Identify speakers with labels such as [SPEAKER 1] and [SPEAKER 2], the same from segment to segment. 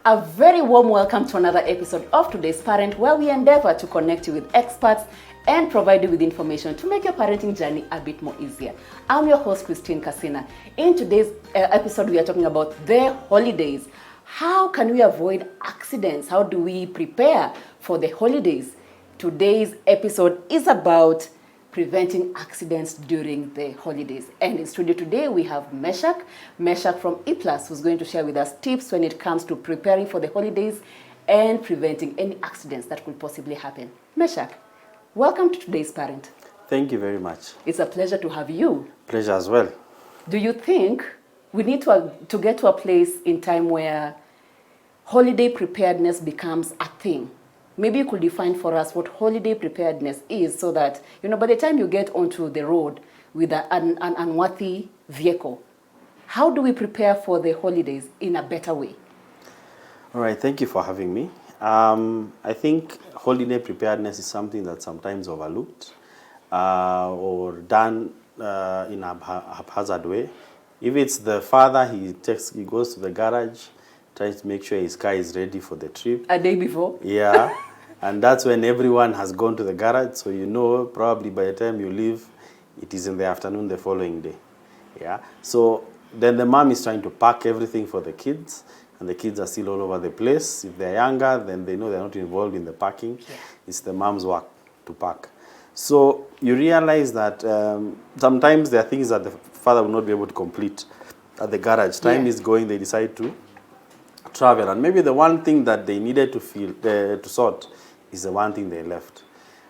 [SPEAKER 1] A very warm welcome to another episode of today's Parent, where we endeavor to connect you with experts and provide you with information to make your parenting journey a bit more easier. I'm your host, Christine Kasina. In today's episode, we are talking about the holidays. How can we avoid accidents? How do we prepare for the holidays? Today's episode is about preventing accidents during the holidays. And in studio today, we have Meshach from E+, who's going to share with us tips when it comes to preparing for the holidays and preventing any accidents that could possibly happen. Meshach, welcome to today's Parent.
[SPEAKER 2] Thank you very much.
[SPEAKER 1] It's a pleasure to have you.
[SPEAKER 2] Pleasure as well.
[SPEAKER 1] Do you think we need to get to a place in time where holiday preparedness becomes a thing? Maybe you could define for us what holiday preparedness is so that, by the time you get onto the road with an unworthy vehicle, how do we prepare for the holidays in a better way?
[SPEAKER 2] All right, thank you for having me. I think holiday preparedness is something that's sometimes overlooked or done in a haphazard way. If it's the father, he goes to the garage, tries to make sure his car is ready for the trip.
[SPEAKER 1] A day before?
[SPEAKER 2] Yeah. And that's when everyone has gone to the garage, so probably by the time you leave, it is in the afternoon the following day. Yeah. So then the mom is trying to pack everything for the kids, and the kids are still all over the place. If they're younger, then they know they're not involved in the packing. Yeah. It's the mom's work to pack. So you realize that sometimes there are things that the father will not be able to complete at the garage. Time is going, they decide to travel, and maybe the one thing that they needed to sort is the one thing they left.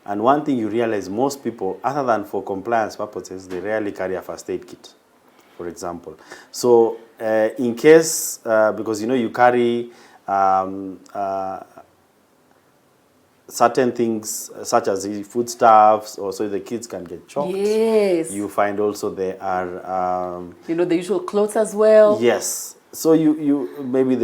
[SPEAKER 2] And one thing you realize, most people, other than for compliance purposes, they rarely carry a first aid kit, for example. So in case, because you carry certain things such as foodstuffs, or so the kids can get choked.
[SPEAKER 1] Yes.
[SPEAKER 2] You find also there are
[SPEAKER 1] the usual clothes as well.
[SPEAKER 2] Yes. So maybe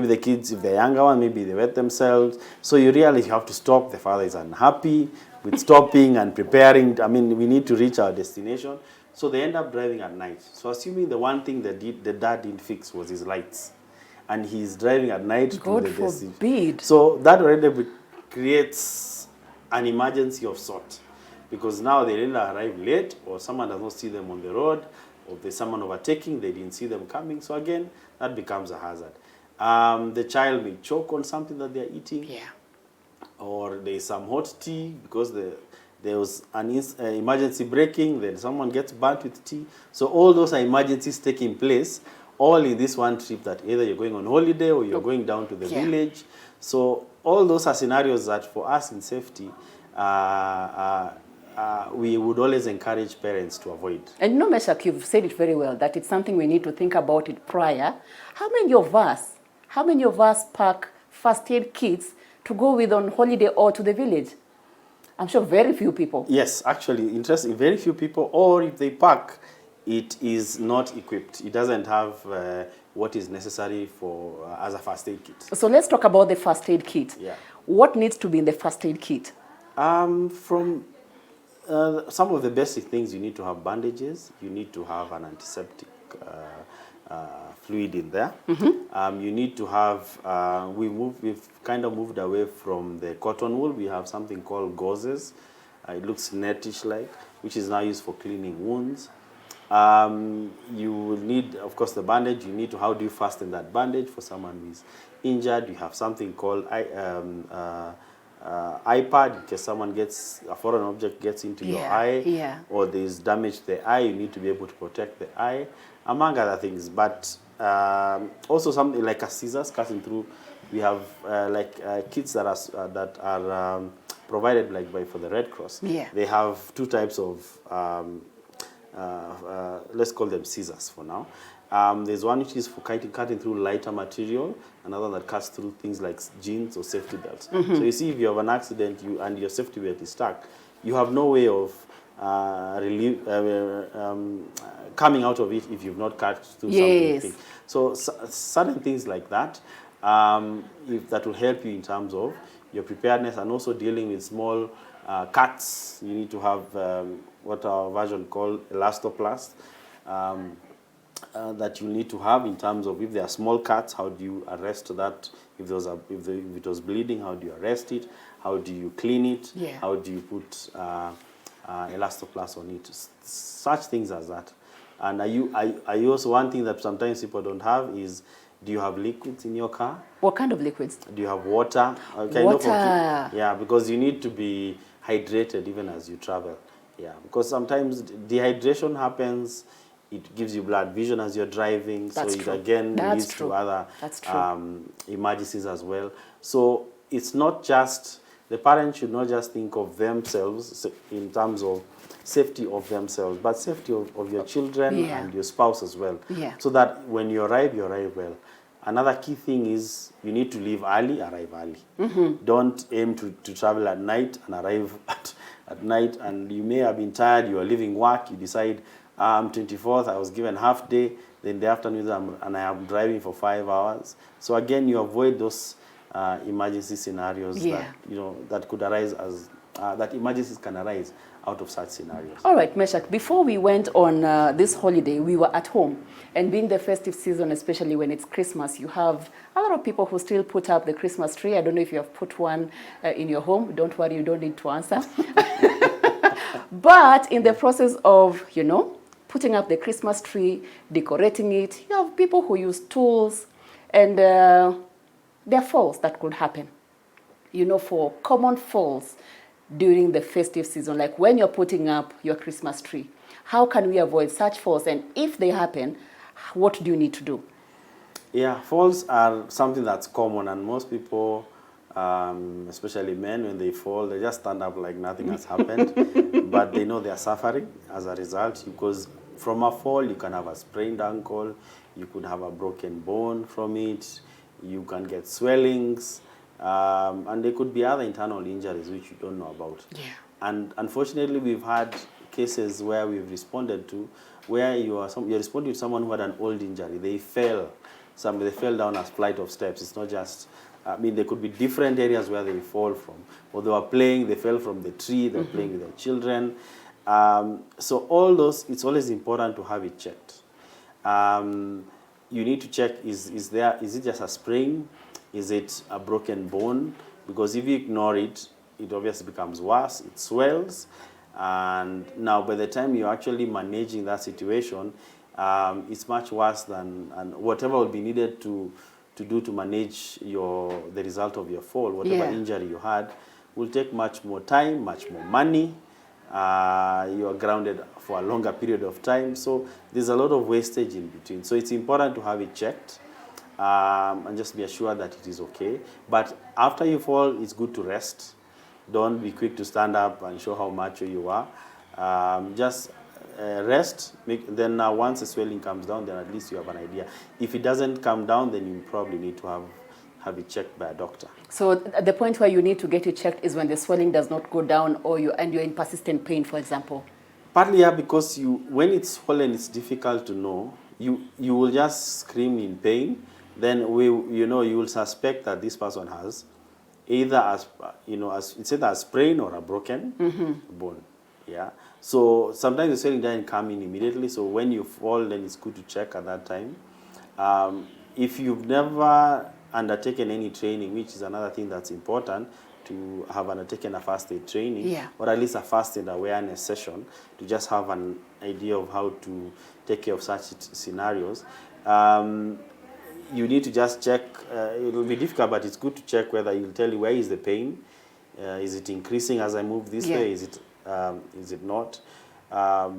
[SPEAKER 2] the kids, if they're younger one, maybe they wet themselves. So you really have to stop. The father is unhappy with stopping and preparing. I mean, we need to reach our destination. So they end up driving at night. So assuming the one thing that the dad didn't fix was his lights, and he's driving at night
[SPEAKER 1] God
[SPEAKER 2] to the destination.
[SPEAKER 1] forbid.
[SPEAKER 2] So that already creates an emergency of sort, because now they really arrive late, or someone does not see them on the road, or there's someone overtaking, they didn't see them coming. So again, that becomes a hazard. The child may choke on something that they're eating.
[SPEAKER 1] Yeah.
[SPEAKER 2] Or there's some hot tea because there was an emergency braking, then someone gets burnt with tea. So all those are emergencies taking place, all in this one trip, that either you're going on holiday or you're going down to the village. So all those are scenarios that for us in safety, we would always encourage parents to avoid.
[SPEAKER 1] And Meshach, you've said it very well, that it's something we need to think about it prior. How many of us pack first aid kits to go with on holiday or to the village? I'm sure very few people.
[SPEAKER 2] Yes, actually, interesting. Very few people, or if they pack, it is not equipped. It doesn't have what is necessary for as a first aid kit.
[SPEAKER 1] So let's talk about the first aid kit.
[SPEAKER 2] Yeah.
[SPEAKER 1] What needs to be in the first aid kit?
[SPEAKER 2] From some of the basic things, you need to have bandages. You need to have an antiseptic fluid in there. Mm-hmm. You need to have, we've kind of moved away from the cotton wool. We have something called gauzes. It looks netish like, which is now used for cleaning wounds. You will need, of course, the bandage. You need to, how do you fasten that bandage for someone who is injured? You have something called iPad, in case a foreign object gets into your eye, or there's damage to the eye, you need to be able to protect the eye, among other things. But also something like a scissors cutting through. We have kits that are provided for the Red Cross. Yeah. They have two types of let's call them scissors for now. There's one which is for cutting through lighter material, another that cuts through things like jeans or safety belts. Mm-hmm. So you see, if you have an accident and your safety belt is stuck, you have no way of coming out of it if you've not cut through something. So certain things like that, that will help you in terms of your preparedness, and also dealing with small cuts. You need to have what our version called elastoplast. that you need to have in terms of if there are small cuts, how do you arrest that? If it was bleeding, how do you arrest it? How do you clean it?
[SPEAKER 1] Yeah.
[SPEAKER 2] How do you put elastoplast on it? Such things as that. And are you also, one thing that sometimes people don't have is, do you have liquids in your car?
[SPEAKER 1] What kind of liquids?
[SPEAKER 2] Do you have water?
[SPEAKER 1] Water.
[SPEAKER 2] Yeah, because you need to be hydrated even as you travel. Yeah, because sometimes dehydration happens. It gives you blood vision as you're driving.
[SPEAKER 1] That's
[SPEAKER 2] so
[SPEAKER 1] true.
[SPEAKER 2] it again
[SPEAKER 1] That's
[SPEAKER 2] leads
[SPEAKER 1] true.
[SPEAKER 2] to other
[SPEAKER 1] That's true.
[SPEAKER 2] emergencies as well. So it's not just, the parents should not just think of themselves in terms of safety of themselves, but safety of your children
[SPEAKER 1] Yeah.
[SPEAKER 2] and your spouse as well.
[SPEAKER 1] Yeah.
[SPEAKER 2] So that when you arrive well. Another key thing is you need to leave early, arrive early. Don't aim to travel at night and arrive at night, and you may have been tired, you are leaving work, you decide, I'm 24th, I was given half day, then the afternoon and I am driving for 5 hours. So again, you avoid those emergency scenarios that, that could arise as, that emergencies can arise out of such scenarios.
[SPEAKER 1] All right, Meshach, before we went on this holiday, we were at home. And being the festive season, especially when it's Christmas, you have a lot of people who still put up the Christmas tree. I don't know if you have put one in your home. Don't worry, you don't need to answer. But in the process of, putting up the Christmas tree, decorating it, you have people who use tools, and there are falls that could happen. For common falls during the festive season, like when you're putting up your Christmas tree, how can we avoid such falls? And if they happen, what do you need to do?
[SPEAKER 2] Yeah, falls are something that's common, and most people, especially men, when they fall, they just stand up like nothing has happened, but they know they are suffering as a result, because from a fall, you can have a sprained ankle, you could have a broken bone from it, you can get swellings, and there could be other internal injuries which you don't know about.
[SPEAKER 1] Yeah.
[SPEAKER 2] And unfortunately, we've had cases where we've responded to, where you're responding to someone who had an old injury. They fell down a flight of steps. It's not just, there could be different areas where they fall from. Or they were playing, they fell from the tree, they were playing with their children. So all those, it's always important to have it checked. You need to check, is it just a sprain? Is it a broken bone? Because if you ignore it, it obviously becomes worse, it swells. And now by the time you're actually managing that situation, it's much worse than, and whatever will be needed to do to manage the result of your fall, whatever injury you had, will take much more time, much more money. You are grounded for a longer period of time. So there's a lot of wastage in between. So it's important to have it checked and just be assured that it is okay. But after you fall, it's good to rest. Don't be quick to stand up and show how macho you are. Just rest. Then once the swelling comes down, then at least you have an idea. If it doesn't come down, then you probably need to have it checked by a doctor.
[SPEAKER 1] So the point where you need to get it checked is when the swelling does not go down, or you're in persistent pain, for example.
[SPEAKER 2] Partly, yeah, because when it's swollen, it's difficult to know. You will just scream in pain. Then you will suspect that this person has either it's either a sprain or a broken bone. Yeah. So sometimes the swelling doesn't come in immediately. So when you fall, then it's good to check at that time. If you've never undertaken any training, which is another thing that's important, to have undertaken a first aid training, or at least a first aid awareness session, to just have an idea of how to take care of such scenarios. You need to just check. It will be difficult, but it's good to check whether you'll tell you where is the pain. Is it increasing as I move this way? Is it not?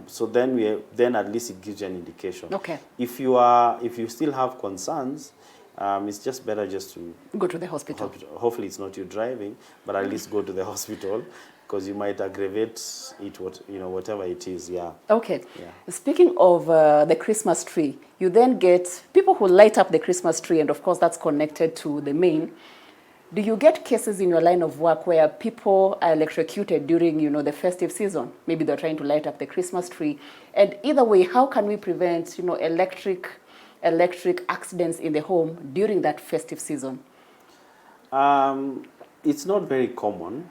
[SPEAKER 2] So then at least it gives you an indication.
[SPEAKER 1] Okay.
[SPEAKER 2] If you still have concerns, it's just better just to
[SPEAKER 1] go to the hospital.
[SPEAKER 2] Hopefully it's not you driving, but at least go to the hospital, because you might aggravate it, whatever it is. Yeah.
[SPEAKER 1] Okay.
[SPEAKER 2] Yeah.
[SPEAKER 1] Speaking of the Christmas tree, you then get people who light up the Christmas tree, and of course that's connected to the main. Do you get cases in your line of work where people are electrocuted during, the festive season? Maybe they're trying to light up the Christmas tree. And either way, how can we prevent, electric accidents in the home during that festive season?
[SPEAKER 2] It's not very common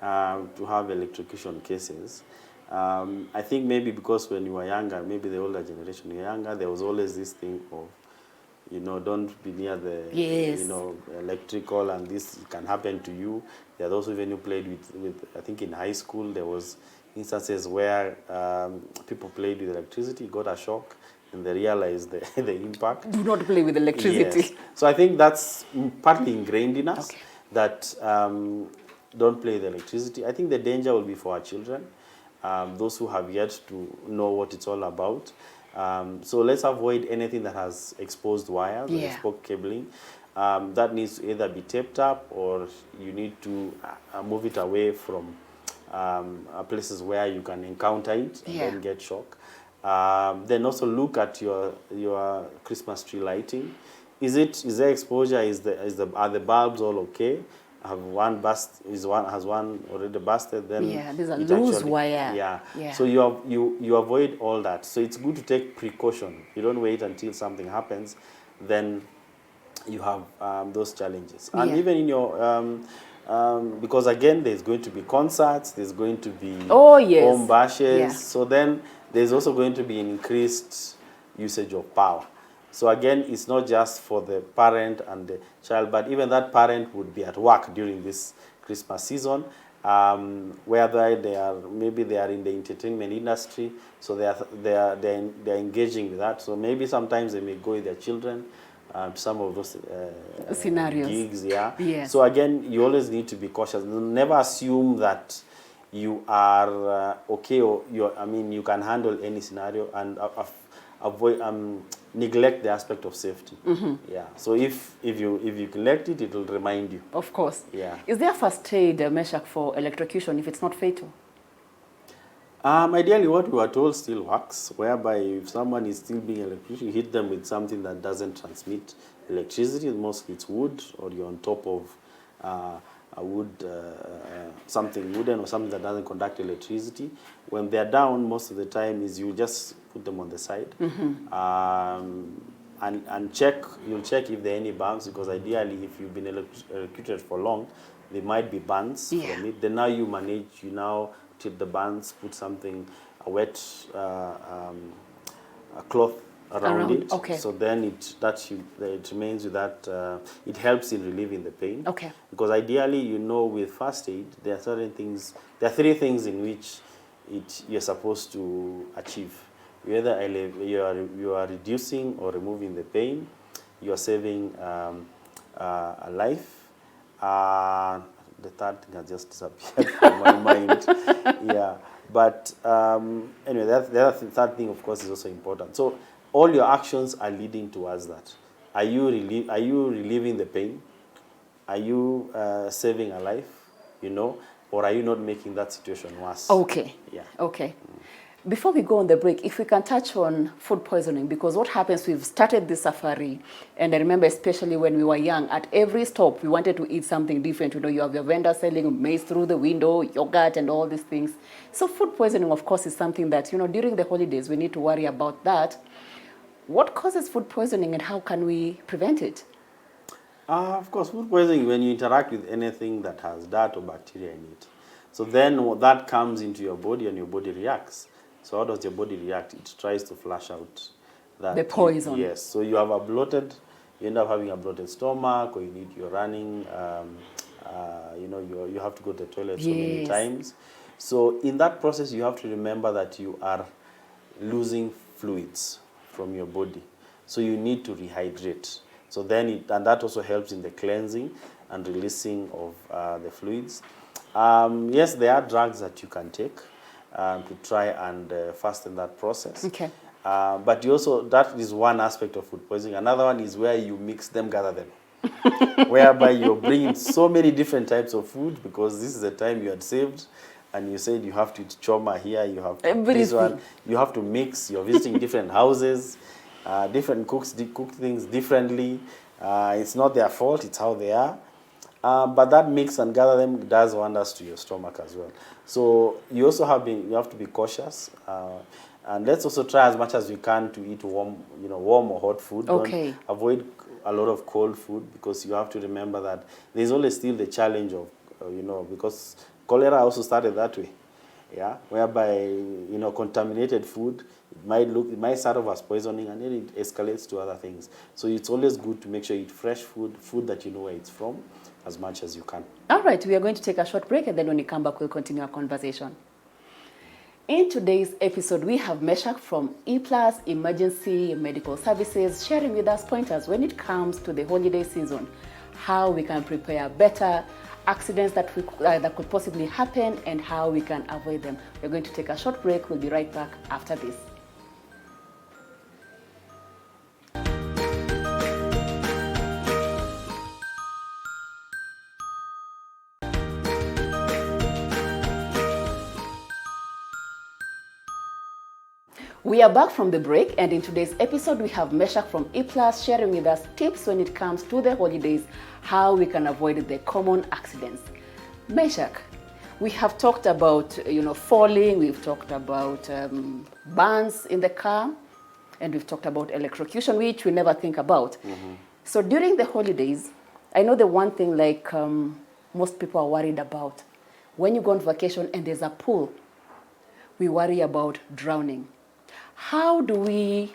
[SPEAKER 2] to have electrocution cases, I think maybe because when you were younger, maybe the older generation, you were younger, there was always this thing of, don't be near the,
[SPEAKER 1] Yes.
[SPEAKER 2] electrical, and this can happen to you. There are those even who played with, I think in high school, there was instances where people played with electricity, got a shock, and they realized the impact.
[SPEAKER 1] Do not play with electricity.
[SPEAKER 2] Yes. So I think that's partly ingrained in us,
[SPEAKER 1] Okay.
[SPEAKER 2] that don't play with electricity. I think the danger will be for our children, those who have yet to know what it's all about. So let's avoid anything that has exposed wires or
[SPEAKER 1] Yeah.
[SPEAKER 2] exposed cabling. That needs to either be taped up, or you need to move it away from places where you can encounter it and
[SPEAKER 1] Yeah.
[SPEAKER 2] then get shock. Then also look at your Christmas tree lighting. Is there exposure? Are the bulbs all okay? Have one has one already busted? Then
[SPEAKER 1] Yeah, there's a
[SPEAKER 2] it
[SPEAKER 1] loose wire.
[SPEAKER 2] Yeah.
[SPEAKER 1] Yeah.
[SPEAKER 2] So you avoid all that. So it's good to take precaution. You don't wait until something happens, then you have those challenges. And
[SPEAKER 1] Yeah.
[SPEAKER 2] even in your because again, there's going to be concerts, there's going to be
[SPEAKER 1] Oh, yes.
[SPEAKER 2] home bashes.
[SPEAKER 1] Yeah.
[SPEAKER 2] So then there's also going to be an increased usage of power. So again, it's not just for the parent and the child, but even that parent would be at work during this Christmas season, whether they are in the entertainment industry, so they're engaging with that. So maybe sometimes they may go with their children. Some of those
[SPEAKER 1] Scenarios.
[SPEAKER 2] gigs, yeah.
[SPEAKER 1] Yes.
[SPEAKER 2] So again, you always need to be cautious. Never assume that you are okay, or you can handle any scenario, and avoid neglect the aspect of safety. Yeah. So if you neglect it, it will remind you.
[SPEAKER 1] Of course.
[SPEAKER 2] Yeah.
[SPEAKER 1] Is there a first aid measure for electrocution if it's not fatal?
[SPEAKER 2] Ideally, what we were told still works, whereby if someone is still being electrocuted, you hit them with something that doesn't transmit electricity. Mostly it's wood, or you're on top of a wood, something wooden or something that doesn't conduct electricity. When they're down, most of the time is you just put them on the side. And you'll check if there are any burns, because ideally, if you've been electrocuted for long, there might be burns from it. Then now you now tip the burns, put a wet a cloth around it.
[SPEAKER 1] Okay.
[SPEAKER 2] So then it remains with that. It helps in relieving the pain.
[SPEAKER 1] Okay.
[SPEAKER 2] Because ideally, with first aid, there are three things in which you're supposed to achieve. Whether you are reducing or removing the pain, you are saving a life. The third thing has just disappeared from my mind. Yeah, but anyway, the third thing, of course, is also important. So all your actions are leading towards that. Are you relieving the pain? Are you saving a life? Or are you not making that situation worse?
[SPEAKER 1] Okay.
[SPEAKER 2] Yeah.
[SPEAKER 1] Okay. Before we go on the break, if we can touch on food poisoning, because what happens, we've started this safari, and I remember especially when we were young, at every stop, we wanted to eat something different. You have your vendor selling maize through the window, yogurt, and all these things. So food poisoning, of course, is something that, during the holidays, we need to worry about that. What causes food poisoning, and how can we prevent it?
[SPEAKER 2] Of course, food poisoning, when you interact with anything that has dirt or bacteria in it. So then that comes into your body, and your body reacts. So how does your body react? It tries to flush out
[SPEAKER 1] the poison.
[SPEAKER 2] Yes. So you end up having a bloated stomach, or you're running, you have to go to the toilet so many times. So in that process, you have to remember that you are losing fluids from your body. So you need to rehydrate. So then and that also helps in the cleansing and releasing of the fluids. Yes, there are drugs that you can take to try and fasten that process.
[SPEAKER 1] Okay.
[SPEAKER 2] But that is one aspect of food poisoning. Another one is where you mix them, gather them. Whereby you're bringing so many different types of food, because this is the time you had saved, and you said you have to eat choma here, you have to this one, you have to mix, you're visiting different houses, different cooks cook things differently. It's not their fault, it's how they are. But that mix and gather them does wonders to your stomach as well. So you have to be cautious, and let's also try as much as we can to eat warm or hot food.
[SPEAKER 1] Okay.
[SPEAKER 2] Don't avoid a lot of cold food, because you have to remember that there's always still the challenge of because cholera also started that way. yeah, whereby, you know, contaminated food, it might start off as poisoning and then it escalates to other things. So it's always good to make sure you eat fresh food that you know where it's from, as much as you can.
[SPEAKER 1] All right, we are going to take a short break, and then when we come back, we'll continue our conversation. In today's episode, we have Meshach from E+ Emergency Medical Services sharing with us pointers when it comes to the holiday season, how we can prepare better, accidents that could possibly happen, and how we can avoid them. We're going to take a short break. We'll be right back after this. We are back from the break, and in today's episode, we have Meshach from E+ sharing with us tips when it comes to the holidays, how we can avoid the common accidents. Meshach, we have talked about, falling, we've talked about burns in the car, and we've talked about electrocution, which we never think about. So during the holidays, I know the one thing most people are worried about, when you go on vacation and there's a pool, we worry about drowning. How do we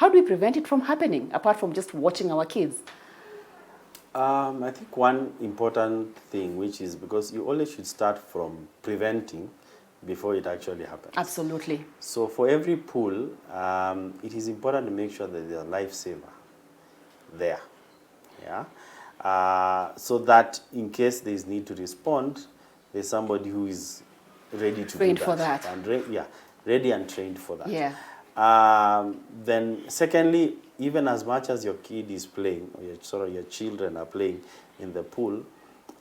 [SPEAKER 1] prevent it from happening, apart from just watching our kids?
[SPEAKER 2] I think one important thing, which is because you always should start from preventing before it actually happens.
[SPEAKER 1] Absolutely.
[SPEAKER 2] So for every pool, it is important to make sure that there's a lifesaver there. Yeah. So that in case there is need to respond, there's somebody who is ready to
[SPEAKER 1] trained
[SPEAKER 2] do
[SPEAKER 1] for that.
[SPEAKER 2] And ready and trained for that.
[SPEAKER 1] Yeah.
[SPEAKER 2] Then secondly, even as much as your kid is playing, or your children are playing in the pool,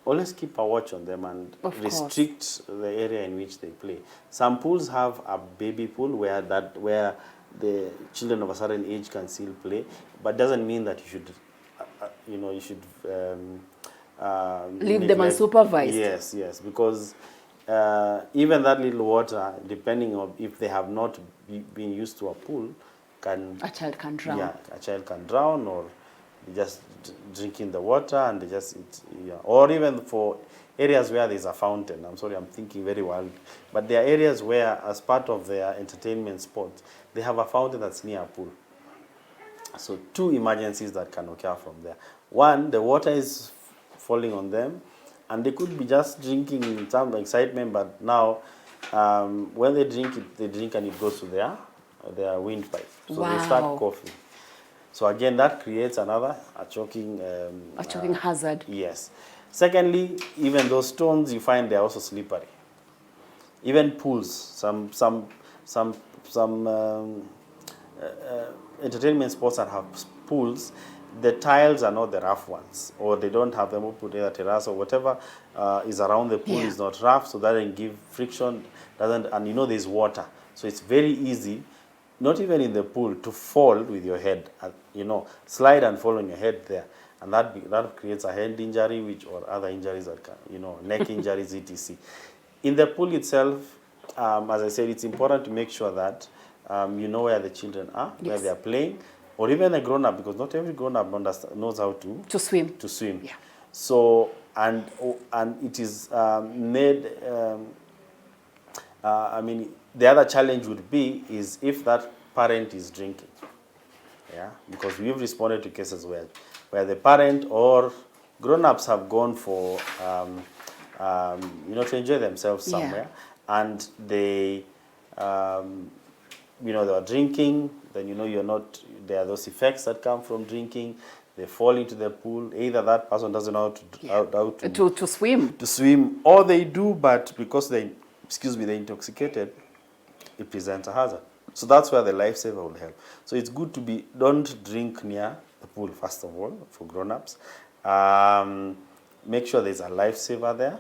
[SPEAKER 2] always keep a watch on them and restrict the area in which they play. Some pools have a baby pool where the children of a certain age can still play, but doesn't mean that you should
[SPEAKER 1] leave them unsupervised.
[SPEAKER 2] Yes, because even that little water, depending on if they have not been used to a pool,
[SPEAKER 1] a child can drown.
[SPEAKER 2] Yeah, a child can drown, or they just drink in the water and they just eat. Yeah. Or even for areas where there's a fountain. I'm sorry, I'm thinking very wild. But there are areas where, as part of their entertainment sport, they have a fountain that's near a pool. So two emergencies that can occur from there. One, the water is falling on them, and they could be just drinking in some excitement, but now when they drink and it goes to their windpipe. So they start coughing. So again, that creates a choking
[SPEAKER 1] hazard.
[SPEAKER 2] Yes. Secondly, even those stones, you find they're also slippery. Even pools, some entertainment spots that have pools, the tiles are not the rough ones, or they don't have them put in a terrace, or whatever is around the pool is not rough, so that doesn't give friction, and there's water. So it's very easy, not even in the pool, to fall with your head, slide and fall on your head there. And that creates a head injury, or other injuries that can, neck injuries, etc. In the pool itself, as I said, it's important to make sure that you know where the children are, where they are playing, or even a grown-up, because not every grown-up knows how to swim.
[SPEAKER 1] Yeah.
[SPEAKER 2] So, and it is made. The other challenge would be if that parent is drinking. Yeah, because we've responded to cases where the parent or grown-ups have gone for to enjoy themselves somewhere, and they they are drinking. Then there are those effects that come from drinking. They fall into the pool. Either that person doesn't know how
[SPEAKER 1] to
[SPEAKER 2] swim, or they do, but because they're intoxicated, it presents a hazard. So that's where the lifesaver will help. So it's good don't drink near the pool, first of all, for grown-ups. Make sure there's a lifesaver there,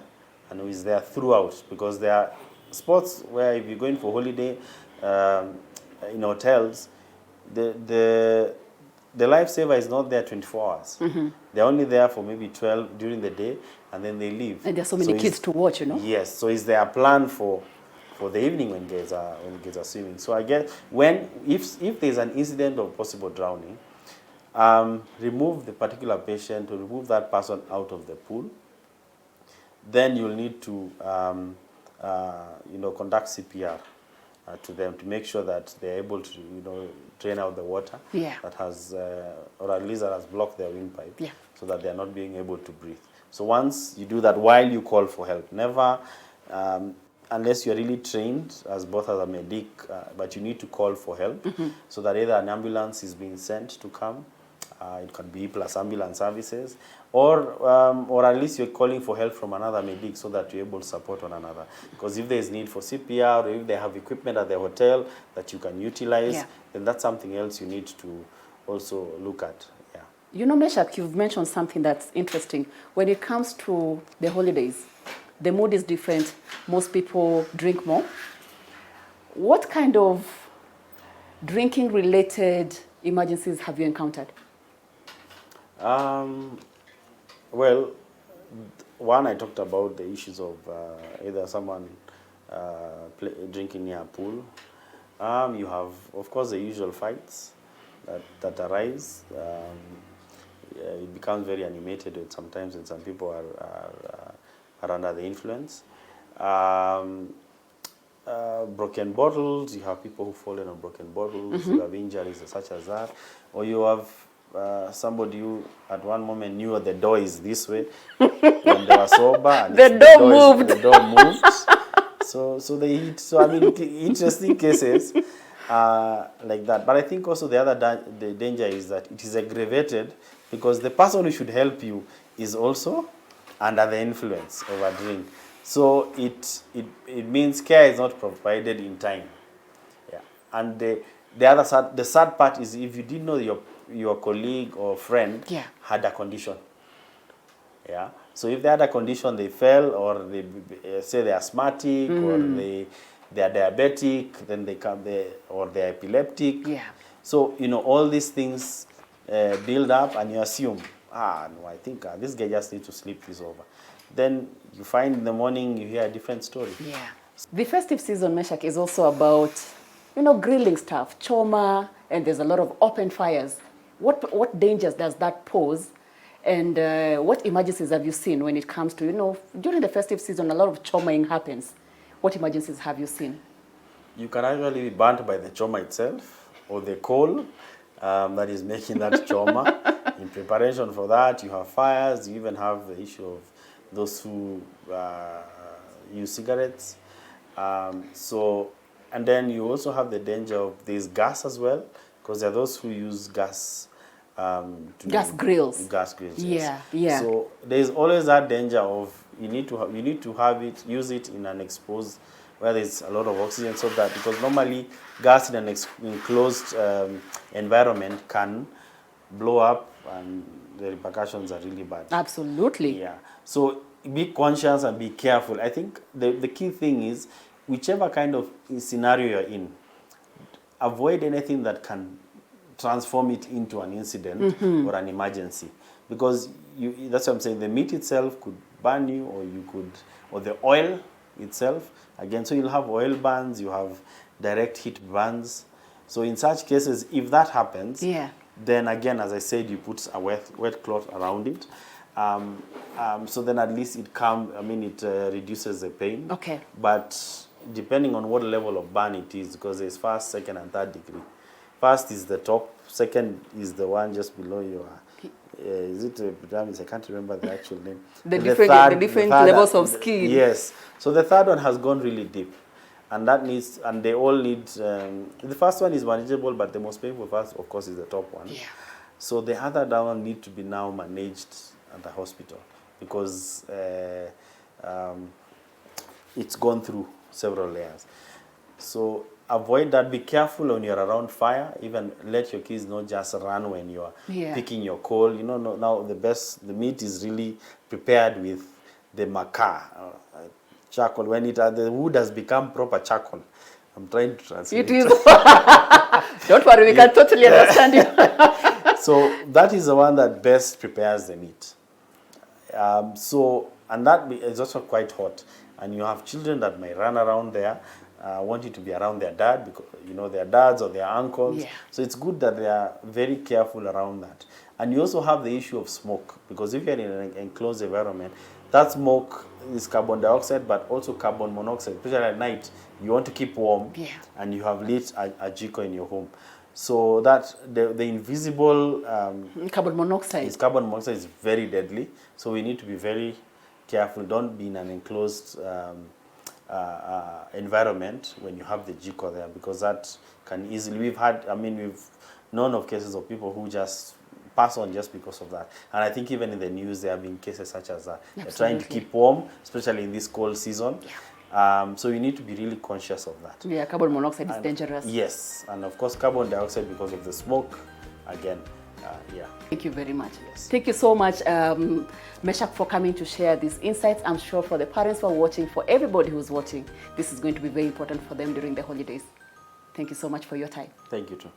[SPEAKER 2] and it's there throughout, because there are spots where if you're going for holiday in hotels, the lifesaver is not there 24 hours. Mm-hmm. They're only there for maybe 12 during the day, and then they leave.
[SPEAKER 1] And there's so many kids to watch,
[SPEAKER 2] Yes, so is there a plan for the evening when kids are swimming? So I guess if there's an incident of possible drowning, remove the particular patient, or remove that person out of the pool. Then you'll need to conduct CPR to them to make sure that they're able to, drain out the water
[SPEAKER 1] Yeah.
[SPEAKER 2] that has, or at least that has blocked their windpipe,
[SPEAKER 1] Yeah.
[SPEAKER 2] so that they're not being able to breathe. So once you do that, while you call for help, never, unless you're really trained as both as a medic, but you need to call for help, so that either an ambulance is being sent to come, it can be plus ambulance services, or at least you're calling for help from another medic so that you're able to support one another. Because if there's need for CPR, or if they have equipment at the hotel that you can utilize,
[SPEAKER 1] Yeah.
[SPEAKER 2] then that's something else you need to also look at. Yeah.
[SPEAKER 1] You know, Meshach, you've mentioned something that's interesting. When it comes to the holidays, the mood is different. Most people drink more. What kind of drinking-related emergencies have you encountered?
[SPEAKER 2] Well, one, I talked about the issues of either someone drinking near a pool. You have, of course, the usual fights that arise. It becomes very animated sometimes when some people are under the influence. Broken bottles, you have people who fallen on broken bottles, you have injuries such as that, or you have somebody who at one moment knew the door is this way when they were sober, and
[SPEAKER 1] The door moved.
[SPEAKER 2] So they hit. So I mean, interesting cases like that. But I think also the other the danger is that it is aggravated because the person who should help you is also under the influence of a drink. So it means care is not provided in time. Yeah. And the sad part is if you didn't know your colleague or friend
[SPEAKER 1] Yeah.
[SPEAKER 2] had a condition. Yeah. So if they had a condition, they fell, or they say they're asthmatic, or they are diabetic, then they come there, or they're epileptic.
[SPEAKER 1] Yeah.
[SPEAKER 2] So all these things build up, and you assume, no, I think this guy just needs to sleep this over. Then you find in the morning you hear a different story.
[SPEAKER 1] Yeah. The festive season, Meshach, is also about, grilling stuff, choma, and there's a lot of open fires. What dangers does that pose? And what emergencies have you seen when it comes to, during the festive season, a lot of chomaing happens. What emergencies have you seen?
[SPEAKER 2] You can actually be burnt by the choma itself, or the coal that is making that choma. In preparation for that, you have fires. You even have the issue of those who use cigarettes. And then you also have the danger of this gas as well, because there are those who use gas.
[SPEAKER 1] Gas grills.
[SPEAKER 2] Gas grills.
[SPEAKER 1] Yeah,
[SPEAKER 2] yes.
[SPEAKER 1] yeah.
[SPEAKER 2] So there is always that danger of you need to have it, use it in an exposed where there's a lot of oxygen, so that because normally gas in an enclosed environment can blow up, and the repercussions are really bad.
[SPEAKER 1] Absolutely.
[SPEAKER 2] Yeah. So be conscious and be careful. I think the key thing is whichever kind of scenario you're in, avoid anything that can transform it into an incident or an emergency, because that's what I'm saying. The meat itself could burn you, or the oil itself. Again, so you'll have oil burns, you have direct heat burns. So in such cases, if that happens, then again, as I said, you put a wet cloth around it. So then at least it reduces the pain.
[SPEAKER 1] Okay.
[SPEAKER 2] But depending on what level of burn it is, because there's first, second, and third degree. First is the top, second is the one just below your, is it epidermis? I can't remember the actual name.
[SPEAKER 1] The different levels of skin.
[SPEAKER 2] Yes. So the third one has gone really deep. And they all need, the first one is manageable, but the most painful first, of course, is the top one.
[SPEAKER 1] Yeah.
[SPEAKER 2] So the other down need to be now managed at the hospital, because it's gone through several layers. So avoid that. Be careful when you're around fire. Even let your kids not just run when you're picking your coal. Now the meat is really prepared with the maca, charcoal. When the wood has become proper charcoal. I'm trying to translate.
[SPEAKER 1] It is. Don't worry, we can totally understand you.
[SPEAKER 2] So that is the one that best prepares the meat. And that is also quite hot. And you have children that may run around there, wanting to be around their dad, because their dads or their uncles.
[SPEAKER 1] Yeah.
[SPEAKER 2] So it's good that they are very careful around that. And you also have the issue of smoke, because if you're in an enclosed environment, that smoke is carbon dioxide, but also carbon monoxide. Especially at night, you want to keep warm,
[SPEAKER 1] Yeah.
[SPEAKER 2] and you have lit a jiko in your home. So that the invisible
[SPEAKER 1] Carbon monoxide.
[SPEAKER 2] carbon monoxide is very deadly. So we need to be very careful. Don't be in an enclosed environment when you have the jiko there, because that can easily, we've known of cases of people who just pass on just because of that. And I think even in the news there have been cases such as that. They're trying to keep warm, especially in this cold season. Yeah. So you need to be really conscious of that.
[SPEAKER 1] Yeah, carbon monoxide is dangerous.
[SPEAKER 2] Yes, and of course carbon dioxide because of the smoke. Again, yeah.
[SPEAKER 1] Thank you very much.
[SPEAKER 2] Yes.
[SPEAKER 1] Thank you so much, Meshach, for coming to share these insights. I'm sure for the parents who are watching, for everybody who's watching, this is going to be very important for them during the holidays. Thank you so much for your time.
[SPEAKER 2] Thank you too.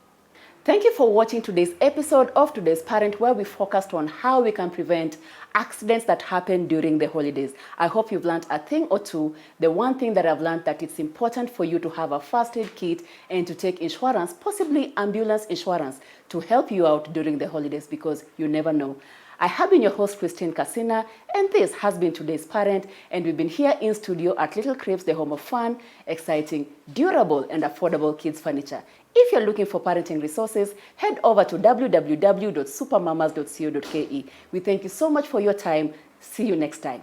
[SPEAKER 1] Thank you for watching today's episode of Today's Parent, where we focused on how we can prevent accidents that happen during the holidays. I hope you've learned a thing or two. The one thing that I've learned, that it's important for you to have a first aid kit and to take insurance, possibly ambulance insurance, to help you out during the holidays, because you never know. I have been your host, Christine Casina, and this has been Today's Parent, and we've been here in studio at Little Cribs, the home of fun, exciting, durable, and affordable kids furniture. If you're looking for parenting resources, head over to www.supermamas.co.ke. We thank you so much for your time. See you next time.